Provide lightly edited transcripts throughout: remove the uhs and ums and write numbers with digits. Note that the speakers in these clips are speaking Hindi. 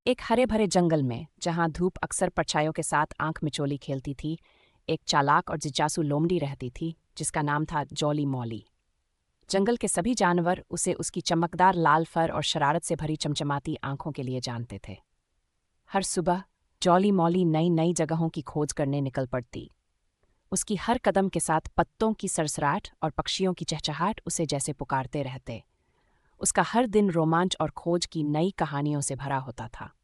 एक हरे भरे जंगल में, जहां धूप अक्सर परछाइयों के साथ आंख मिचोली खेलती थी, एक चालाक और जिज्ञासु लोमड़ी रहती थी जिसका नाम था जॉली मॉली। जंगल के सभी जानवर उसे उसकी चमकदार लाल फर और शरारत से भरी चमचमाती आंखों के लिए जानते थे। हर सुबह जॉली मॉली नई नई जगहों की खोज करने निकल पड़ती। उसकी हर कदम के साथ पत्तों की सरसराहट और पक्षियों की चहचहाट उसे जैसे पुकारते रहते। उसका हर दिन रोमांच और खोज की नई कहानियों से भरा होता था।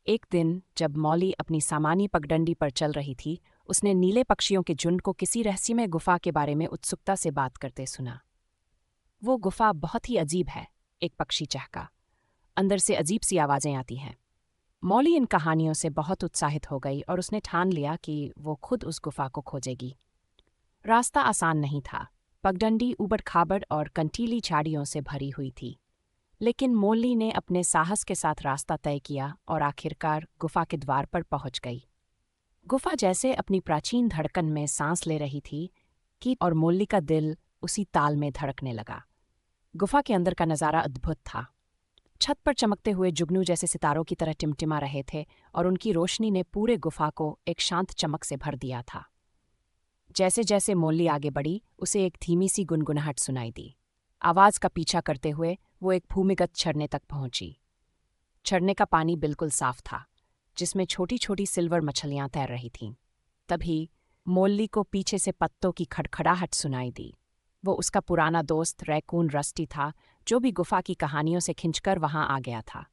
एक दिन जब मॉली अपनी सामान्य पगडंडी पर चल रही थी, उसने नीले पक्षियों के झुंड को किसी रहस्यमय गुफा के बारे में उत्सुकता से बात करते सुना। वो गुफा बहुत ही अजीब है, एक पक्षी चहका। अंदर से अजीब सी आवाजें आती हैं। मॉली इन कहानियों से बहुत उत्साहित हो गई और उसने ठान लिया कि वो खुद उस गुफा को खोजेगी। रास्ता आसान नहीं था। पगडंडी ऊबड़-खाबड़ और कंटीली झाड़ियों से भरी हुई थी। लेकिन मॉली ने अपने साहस के साथ रास्ता तय किया और आखिरकार गुफा के द्वार पर पहुंच गई। गुफा जैसे अपनी प्राचीन धड़कन में सांस ले रही थी कि और मॉली का दिल उसी ताल में धड़कने लगा। गुफा के अंदर का नज़ारा अद्भुत था। छत पर चमकते हुए जुगनू जैसे सितारों की तरह टिमटिमा रहे थे और उनकी रोशनी ने पूरे गुफा को एक शांत चमक से भर दिया था। जैसे जैसे मॉली आगे बढ़ी, उसे एक धीमी सी गुनगुनाहट सुनाई दी। आवाज़ का पीछा करते हुए वो एक भूमिगत झरने तक पहुंची। झरने का पानी बिल्कुल साफ था, जिसमें छोटी छोटी सिल्वर मछलियां तैर रही थीं। तभी मॉली को पीछे से पत्तों की खड़खड़ाहट सुनाई दी। वो उसका पुराना दोस्त रैकून रस्टी था, जो भी गुफा की कहानियों से खिंचकर वहां आ गया था।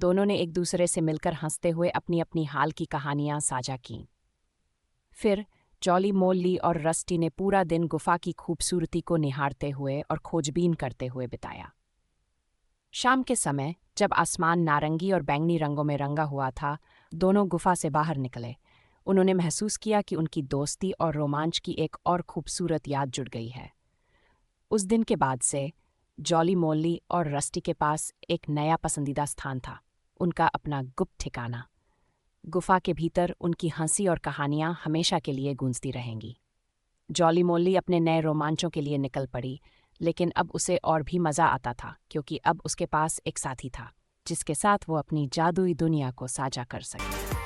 दोनों ने एक दूसरे से मिलकर हंसते हुए अपनी अपनी हाल की कहानियां साझा कीं। फिर जॉली मॉली और रस्टी ने पूरा दिन गुफा की खूबसूरती को निहारते हुए और खोजबीन करते हुए बिताया। शाम के समय जब आसमान नारंगी और बैंगनी रंगों में रंगा हुआ था, दोनों गुफा से बाहर निकले। उन्होंने महसूस किया कि उनकी दोस्ती और रोमांच की एक और खूबसूरत याद जुड़ गई है। उस दिन के बाद से जॉली मॉली और रस्टी के पास एक नया पसंदीदा स्थान था, उनका अपना गुप्त ठिकाना। गुफा के भीतर उनकी हंसी और कहानियां हमेशा के लिए गूंजती रहेंगी। जॉली मॉली अपने नए रोमांचों के लिए निकल पड़ी, लेकिन अब उसे और भी मज़ा आता था क्योंकि अब उसके पास एक साथी था जिसके साथ वो अपनी जादुई दुनिया को साझा कर सके।